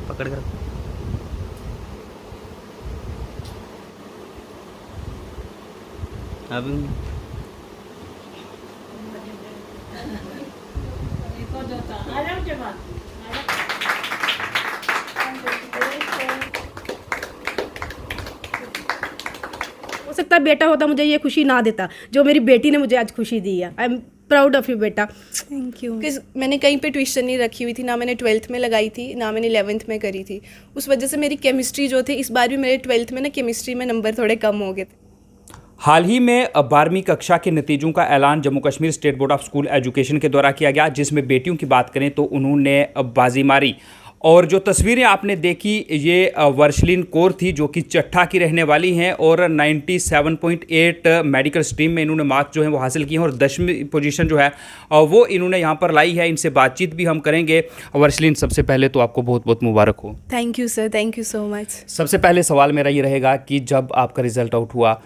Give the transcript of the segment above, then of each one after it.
पकड़ कर अब हो सकता है बेटा होता मुझे ये खुशी ना देता जो मेरी बेटी ने मुझे आज खुशी दी है। I am proud of you बेटा। Thank you. बिकॉज मैंने कहीं पे ट्यूशन नहीं रखी हुई थी, ना मैंने 12th में लगाई थी, ना मैंने 11th में करी थी। उस वजह से मेरी केमिस्ट्री जो थे, इस बार भी मेरे 12th में ना केमिस्ट्री में नंबर थोड़े कम हो गए थे। हाल ही में 12वीं कक्षा के नतीजों का ऐलान Jammu Kashmir state board of school education के द्वारा किया गया, जिसमें बेटियों की बात करें तो उन्होंने बाजी मारी। और जो तस्वीरें आपने देखी ये वर्शलीन कौर थी, जो कि चट्ठा की रहने वाली हैं और 97.8 मेडिकल स्ट्रीम में इन्होंने मार्क्स जो हैं वो हासिल किए हैं और 10वीं पोजीशन जो है वो इन्होंने यहाँ पर लाई है। इनसे बातचीत भी हम करेंगे। वर्शलीन, सबसे पहले तो आपको बहुत बहुत मुबारक हो। Thank you sir, thank you so much. सबसे पहले सवाल मेरा ये रहेगा कि जब आपका रिजल्ट आउट हुआ,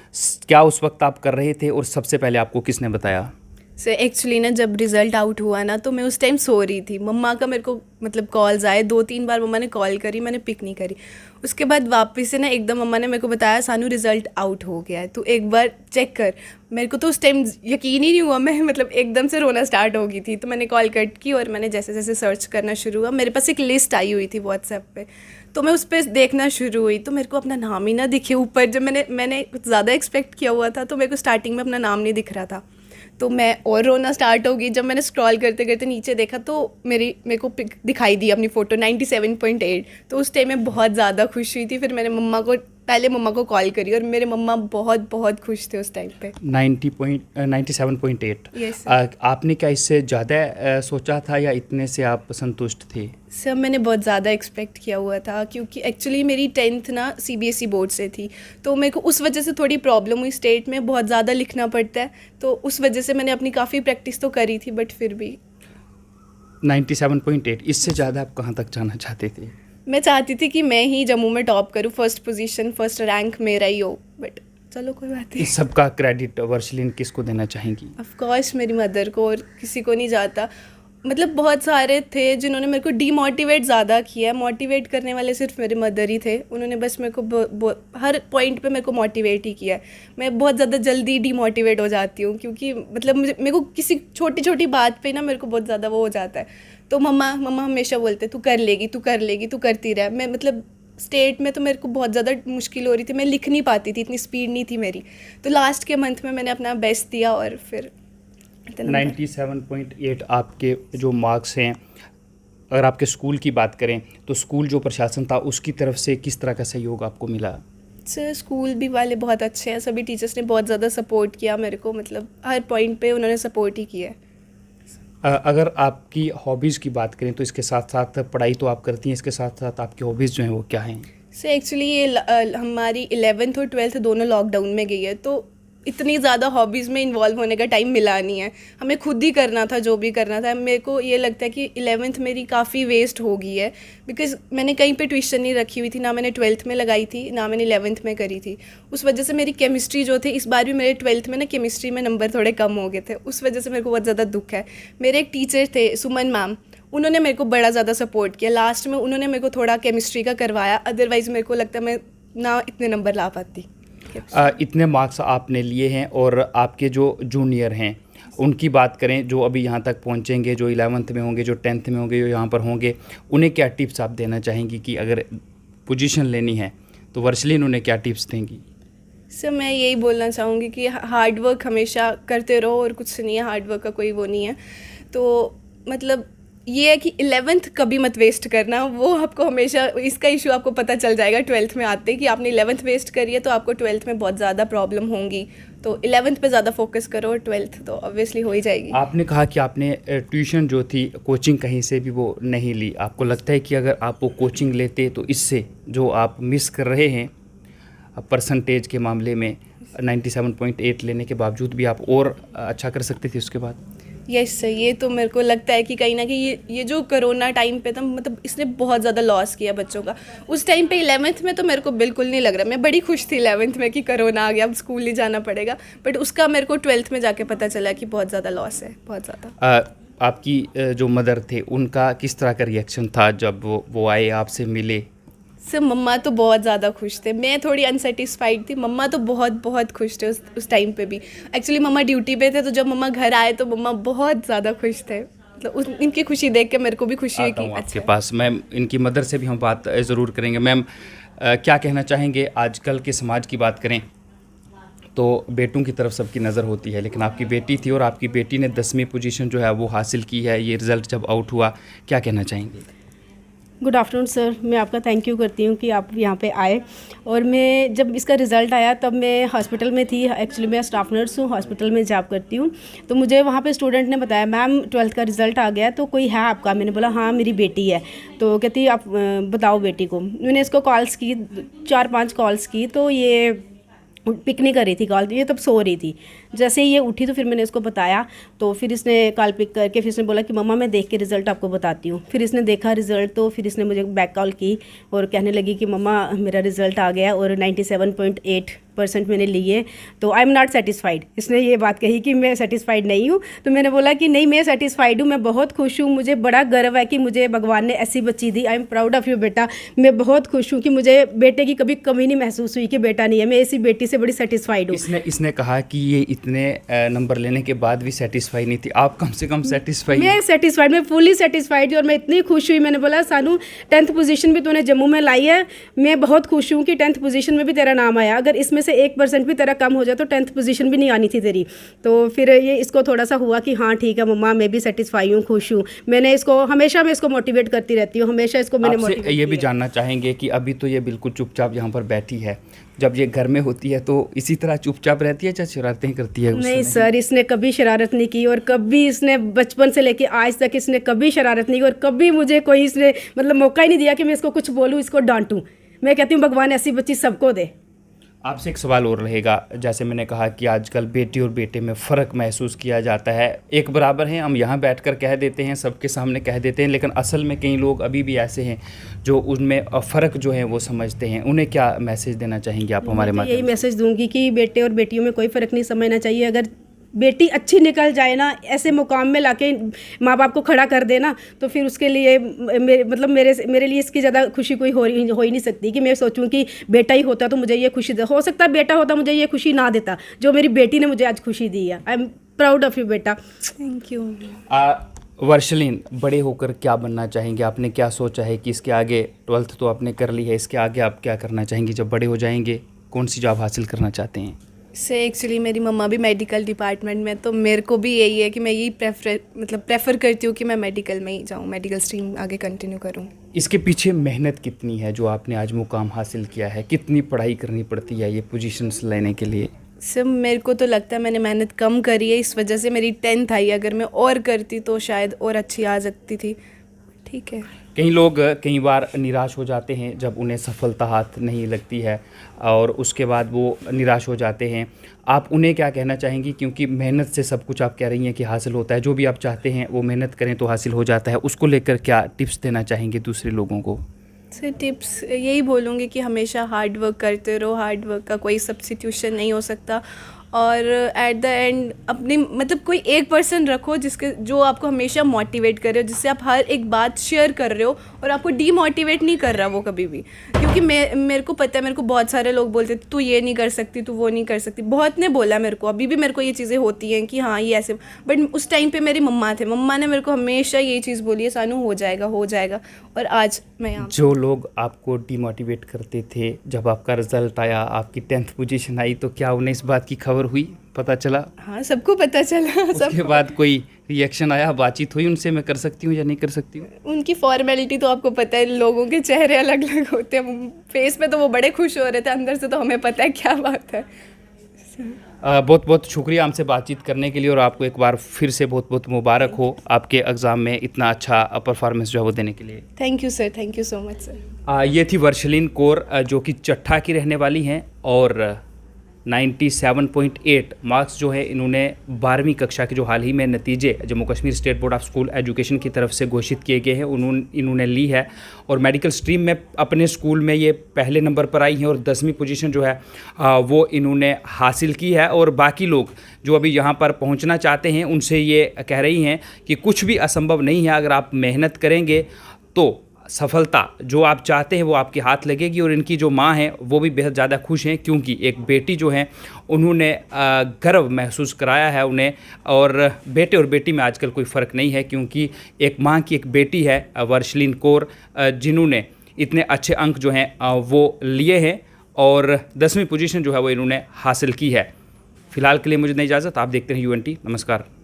क्या उस वक्त आप कर रहे थे और सबसे पहले आपको किसने बताया? सर एक्चुअली ना जब रिज़ल्ट आउट हुआ ना तो मैं उस टाइम सो रही थी। मम्मा का मेरे को मतलब कॉल्स आए, 2-3 बार मम्मा ने कॉल करी, मैंने पिक नहीं करी। उसके बाद वापस से ना एकदम मम्मा ने मेरे को बताया सानू रिज़ल्ट आउट हो गया है, तो एक बार चेक कर। मेरे को तो उस टाइम यकीन ही नहीं हुआ, मैं मतलब एकदम से रोना स्टार्ट हो गई थी। तो मैंने कॉल कट की और मैंने जैसे जैसे सर्च करना शुरू हुआ, मेरे पास एक लिस्ट आई हुई थी व्हाट्सएप पे, तो मैं उस पर देखना शुरू हुई तो मेरे को अपना नाम ही ना दिखे ऊपर। जब मैंने कुछ ज़्यादा एक्सपेक्ट किया हुआ था तो मेरे को स्टार्टिंग में अपना नाम नहीं दिख रहा था, तो मैं और रोना स्टार्ट हो गई। जब मैंने स्क्रॉल करते करते नीचे देखा तो मेरे को पिक दिखाई दी अपनी फ़ोटो 97.8, तो उस टाइम में बहुत ज़्यादा खुश हुई थी। फिर मैंने पहले मम्मा को कॉल करी और मेरे मम्मा बहुत बहुत खुश थे उस टाइम पे। 97.8। यस। आपने क्या इससे ज़्यादा सोचा था या इतने से आप संतुष्ट थे? सर मैंने बहुत ज़्यादा एक्सपेक्ट किया हुआ था, क्योंकि एक्चुअली मेरी 10th ना CBSE बोर्ड से थी, तो मेरे को उस वजह से थोड़ी प्रॉब्लम हुई। स्टेट में बहुत ज़्यादा लिखना पड़ता है, तो उस वजह से मैंने अपनी काफ़ी प्रैक्टिस तो करी थी, बट फिर भी 97.8, इससे ज़्यादा आप कहाँ तक जाना चाहते थे? मैं चाहती थी कि मैं ही जम्मू में टॉप करूँ, फर्स्ट पोजीशन, फर्स्ट रैंक मेरा ही हो, बट चलो कोई बात नहीं। इस सब का क्रेडिट वर्शलीन किसको देना चाहेंगी? ऑफ कोर्स मेरी मदर को, और किसी को नहीं जाता। मतलब बहुत सारे थे जिन्होंने मेरे को डीमोटिवेट ज़्यादा किया, मोटिवेट करने वाले सिर्फ मेरे मदर ही थे। उन्होंने बस मेरे को हर पॉइंट पे मेरे को मोटिवेट ही किया है। मैं बहुत ज़्यादा जल्दी डीमोटिवेट हो जाती हूँ, क्योंकि मतलब मेरे को किसी छोटी छोटी बात पे ना मेरे को बहुत ज़्यादा वो हो जाता है। तो मम्मा हमेशा बोलते तू कर लेगी, तू कर लेगी, तू करती रह। मैं मतलब स्टेट में तो मेरे को बहुत ज़्यादा मुश्किल हो रही थी, मैं लिख नहीं पाती थी, इतनी स्पीड नहीं थी मेरी। तो लास्ट के मंथ में मैंने अपना बेस्ट दिया और फिर 97.8 आपके जो मार्क्स हैं, अगर आपके स्कूल की बात करें तो स्कूल जो प्रशासन था उसकी तरफ से किस तरह का सहयोग आपको मिला? सर स्कूल भी वाले बहुत अच्छे हैं, सभी टीचर्स ने बहुत ज़्यादा सपोर्ट किया मेरे को, मतलब हर पॉइंट पे उन्होंने सपोर्ट ही किया है। अगर आपकी हॉबीज़ की बात करें तो इसके साथ साथ पढ़ाई तो आप करती हैं, इसके साथ साथ आपकी हॉबीज़ जो हैं वो क्या हैं? सर एक्चुअली ये हमारी 11th और 12th दोनों लॉकडाउन में गई है, तो इतनी ज़्यादा हॉबीज़ में इन्वॉल्व होने का टाइम मिला नहीं है। हमें खुद ही करना था जो भी करना था। मेरे को ये लगता है कि 11th मेरी काफ़ी वेस्ट हो गई है, बिकॉज़ मैंने कहीं पे ट्यूशन नहीं रखी हुई थी, ना मैंने 12th में लगाई थी, ना मैंने 11th में करी थी। उस वजह से मेरी केमिस्ट्री जो थे, इस बार भी मेरे 12th में ना केमिस्ट्री में नंबर थोड़े कम हो गए थे। उस वजह से मेरे को बहुत ज़्यादा दुख है। मेरे एक टीचर थे सुमन मैम, उन्होंने मेरे को बड़ा ज़्यादा सपोर्ट किया। लास्ट में उन्होंने मेरे को थोड़ा केमिस्ट्री का करवाया, अदरवाइज़ मेरे को लगता है मैं ना इतने नंबर ला पाती। इतने मार्क्स आपने लिए हैं और आपके जो जूनियर हैं उनकी बात करें, जो अभी यहाँ तक पहुँचेंगे, जो 11th में होंगे, जो 10th में होंगे, जो यहाँ पर होंगे, उन्हें क्या टिप्स आप देना चाहेंगी कि अगर पोजीशन लेनी है तो वर्शलीन उन्हें क्या टिप्स देंगी? सर मैं यही बोलना चाहूँगी कि हार्ड वर्क हमेशा करते रहो, और कुछ नहीं है, हार्ड वर्क का कोई वो नहीं है। तो मतलब ये है कि 11th कभी मत वेस्ट करना, वो आपको हमेशा इसका इशू आपको पता चल जाएगा 12th में आते कि आपने 11th वेस्ट करी है तो आपको 12th में बहुत ज़्यादा प्रॉब्लम होंगी। तो 11th पे ज़्यादा फोकस करो और 12th तो ऑब्वियसली हो ही जाएगी। आपने कहा कि आपने ट्यूशन जो थी, कोचिंग कहीं से भी वो नहीं ली। आपको लगता है कि अगर आप वो कोचिंग लेते तो इससे जो आप मिस कर रहे हैं परसेंटेज के मामले में 97.8 लेने के बावजूद भी आप और अच्छा कर सकते थे उसके बाद? यस सर, ये तो मेरे को लगता है कि कहीं ना कहीं ये जो कोरोना टाइम पे था, मतलब इसने बहुत ज़्यादा लॉस किया बच्चों का। उस टाइम पे 11th में तो मेरे को बिल्कुल नहीं लग रहा, मैं बड़ी खुश थी 11th में कि कोरोना आ गया, अब स्कूल नहीं जाना पड़ेगा, बट उसका मेरे को 12th में जाके पता चला कि बहुत ज़्यादा लॉस है, बहुत ज़्यादा। आपकी जो मदर थे उनका किस तरह का रिएक्शन था जब वो आए आपसे मिले? सर मम्मा तो बहुत ज़्यादा खुश थे, मैं थोड़ी अनसेटिस्फाइड थी, मम्मा तो बहुत बहुत खुश थे उस टाइम पे भी। एक्चुअली मम्मा ड्यूटी पे थे, तो जब मम्मा घर आए तो मम्मा बहुत ज़्यादा खुश थे। मतलब इनकी खुशी देख के मेरे को भी खुशी हुई आता कि हूँ आपके अच्छा। पास। मैम, इनकी मदर से भी हम बात ज़रूर करेंगे। मैम, क्या कहना चाहेंगे? आजकल के समाज की बात करें तो बेटों की तरफ सबकी नज़र होती है, लेकिन आपकी बेटी थी और आपकी बेटी ने 10वीं पोजीशन जो है वो हासिल की है। ये रिज़ल्ट जब आउट हुआ, क्या कहना चाहेंगे? गुड आफ्टरनून सर, मैं आपका थैंक यू करती हूँ कि आप यहाँ पे आए। और मैं जब इसका रिज़ल्ट आया तब मैं हॉस्पिटल में थी। एक्चुअली मैं स्टाफ नर्स हूँ, हॉस्पिटल में जॉब करती हूँ। तो मुझे वहाँ पे स्टूडेंट ने बताया, मैम 12th का रिज़ल्ट आ गया, तो कोई है आपका? मैंने बोला हाँ मेरी बेटी है। तो कहती आप बताओ बेटी को। मैंने इसको कॉल्स की, 4-5 कॉल्स की, तो ये पिक नहीं कर रही थी कॉल, ये तब सो रही थी। जैसे ही ये उठी तो फिर मैंने इसको बताया, तो फिर इसने कॉल पिक करके फिर इसने बोला कि मम्मा मैं देख के रिज़ल्ट आपको बताती हूँ। फिर इसने देखा रिज़ल्ट, तो फिर इसने मुझे बैक कॉल की और कहने लगी कि मम्मा मेरा रिज़ल्ट आ गया और 97.8% मैंने लिए, तो आई एम नॉट सेटिस्फाइड। इसने ये बात कही कि मैं सेटिस्फाइड नहीं हूँ। तो मैंने बोला कि नहीं, मैं सेटिस्फाइड हूँ, मैं बहुत खुश हूँ, मुझे बड़ा गर्व है कि मुझे भगवान ने ऐसी बच्ची दी। I am proud of you बेटा। मैं बहुत खुश हूँ कि मुझे बेटे की कभी कमी नहीं महसूस हुई कि बेटा नहीं है। मैं इसी बेटी से बड़ी सेटिस्फाइड हूँ। इसने कहा कि ये इतने नंबर लेने के बाद भी सेटिस्फाई नहीं थी। आप कम से कम सेटिस्फाई? मैं सेटिस्फाइड, मैं फुली सेटिस्फाइड थी और मैं इतनी खुश हुई। मैंने बोला सानू 10th पोजीशन भी तूने जम्मू में लाई है, मैं बहुत खुश हूँ कि 10th पोजीशन में भी तेरा नाम आया। अगर इसमें से 1% भी तेरा कम हो जाए तो 10th पोजीशन भी नहीं आनी थी तेरी। तो फिर ये इसको थोड़ा सा हुआ कि हाँ ठीक है मम्मा, मैं भी सेटिस्फाई हूँ, खुश हूँ। मैंने इसको हमेशा, मैं इसको मोटिवेट करती रहती हूँ, हमेशा इसको मैंने आपसे मोटिवेट ये भी जानना चाहेंगे कि अभी तो ये बिल्कुल चुपचाप यहाँ पर बैठी है, जब ये घर में होती है तो इसी तरह चुपचाप रहती है या शरारतें करती है? नहीं सर, इसने कभी शरारत नहीं की और कभी इसने बचपन से लेके आज तक इसने कभी शरारत नहीं की और कभी मुझे कोई इसने मतलब मौका ही नहीं दिया कि मैं इसको कुछ बोलूँ, इसको डांटूँ। मैं कहती हूँ भगवान ऐसी बच्ची सबको दे। आपसे एक सवाल और रहेगा। जैसे मैंने कहा कि आजकल बेटी और बेटे में फ़र्क महसूस किया जाता है। एक बराबर हैं, हम यहाँ बैठकर कह देते हैं, सबके सामने कह देते हैं, लेकिन असल में कई लोग अभी भी ऐसे हैं जो उनमें फ़र्क जो है वो समझते हैं। उन्हें क्या मैसेज देना चाहेंगे आप हमारे मैं माध्यम यही मैसेज दूंगी कि बेटे और बेटियों में कोई फ़र्क नहीं समझना चाहिए। अगर बेटी अच्छी निकल जाए ना, ऐसे मुकाम में लाके माँ बाप को खड़ा कर देना, तो फिर उसके लिए मेरे लिए इसकी ज़्यादा खुशी कोई हो ही नहीं सकती कि मैं सोचूं कि बेटा ही होता तो मुझे ये खुशी दे। हो सकता है बेटा होता मुझे ये खुशी ना देता जो मेरी बेटी ने मुझे आज खुशी दी है। I am proud of you बेटा। Thank you. वर्षलीन, बड़े होकर क्या बनना चाहेंगे? आपने क्या सोचा है कि इसके आगे? 12th तो आपने कर ली है, इसके आगे आप क्या करना चाहेंगे जब बड़े हो जाएंगे? कौन सी जॉब हासिल करना चाहते हैं? से एक्चुअली मेरी मम्मा भी मेडिकल डिपार्टमेंट में, तो मेरे को भी यही है कि मैं यही प्रेफर करती हूँ कि मैं मेडिकल में ही जाऊँ, मेडिकल स्ट्रीम आगे कंटिन्यू करूँ। इसके पीछे मेहनत कितनी है जो आपने आज मुकाम हासिल किया है? कितनी पढ़ाई करनी पड़ती है ये पोजीशंस लेने के लिए? सर मेरे को तो लगता है मैंने मेहनत कम करी है, इस वजह से मेरी 10th आई। अगर मैं और करती तो शायद और अच्छी आ सकती थी। ठीक है। कई लोग कई बार निराश हो जाते हैं जब उन्हें सफलता हाथ नहीं लगती है और उसके बाद वो निराश हो जाते हैं। आप उन्हें क्या कहना चाहेंगी? क्योंकि मेहनत से सब कुछ आप कह रही हैं कि हासिल होता है, जो भी आप चाहते हैं वो मेहनत करें तो हासिल हो जाता है। उसको लेकर क्या टिप्स देना चाहेंगे दूसरे लोगों को? सर टिप्स यही बोलूँगी कि हमेशा हार्ड वर्क करते रहो। हार्ड वर्क का कोई सब्स्टिट्यूशन नहीं हो सकता। और एट द एंड अपनी मतलब कोई एक पर्सन रखो जो आपको हमेशा मोटिवेट करे, जिससे आप हर एक बात शेयर कर रहे हो और आपको डीमोटिवेट नहीं कर रहा वो कभी भी। क्योंकि मेरे को पता है, मेरे को बहुत सारे लोग बोलते थे तू ये नहीं कर सकती, तू वो नहीं कर सकती। बहुत ने बोला मेरे को, अभी भी मेरे को ये चीज़ें होती हैं कि हाँ ये ऐसे। बट उस टाइम पे मेरी मम्मा थे, मम्मा ने मेरे को हमेशा यही चीज़ बोली है, सानू हो जाएगा हो जाएगा। और आज मैं यहाँ जो लोग आपको डीमोटिवेट करते थे, जब आपका रिजल्ट आया, आपकी 10th पोजीशन आई, तो क्या उन्हें इस बात की खबर हुई, पता चला? हाँ सबको पता चला। उसके बाद कोई रिएक्शन आया, बातचीत हुई उनसे, मैं कर सकती हूँ या नहीं कर सकती हूँ? उनकी फॉर्मेलिटी तो आपको पता है, लोगों के चेहरे अलग अलग होते हैं। फेस पे तो वो बड़े खुश हो रहे थे, अंदर से तो हमें पता है क्या बात है। बहुत बहुत शुक्रिया हमसे बातचीत करने के लिए और आपको एक बार फिर से बहुत बहुत मुबारक हो आपके एग्ज़ाम में इतना अच्छा परफॉर्मेंस जो है वो देने के लिए। Thank you sir, thank you so much sir. ये थी वर्षलीन कौर जो कि चट्ठा की रहने वाली हैं और 97.8 मार्क्स जो है इन्होंने 12वीं कक्षा के जो हाल ही में नतीजे Jammu Kashmir state board of school education की तरफ से घोषित किए गए हैं इन्होंने ली है। और मेडिकल स्ट्रीम में अपने स्कूल में ये पहले नंबर पर आई हैं और 10वीं पोजीशन जो है वो इन्होंने हासिल की है। और बाकी लोग जो अभी यहाँ पर पहुँचना चाहते हैं उनसे ये कह रही हैं कि कुछ भी असंभव नहीं है, अगर आप मेहनत करेंगे तो सफलता जो आप चाहते हैं वो आपके हाथ लगेगी। और इनकी जो माँ है वो भी बेहद ज़्यादा खुश हैं क्योंकि एक बेटी जो है उन्होंने गर्व महसूस कराया है उन्हें। और बेटे और बेटी में आजकल कोई फ़र्क नहीं है क्योंकि एक माँ की एक बेटी है वर्शलीन कौर जिन्होंने इतने अच्छे अंक जो हैं वो लिए हैं और 10वीं पोजीशन जो है वो इन्होंने हासिल की है। फ़िलहाल के लिए मुझे नहीं इजाज़त, आप देखते हैं UNT। नमस्कार।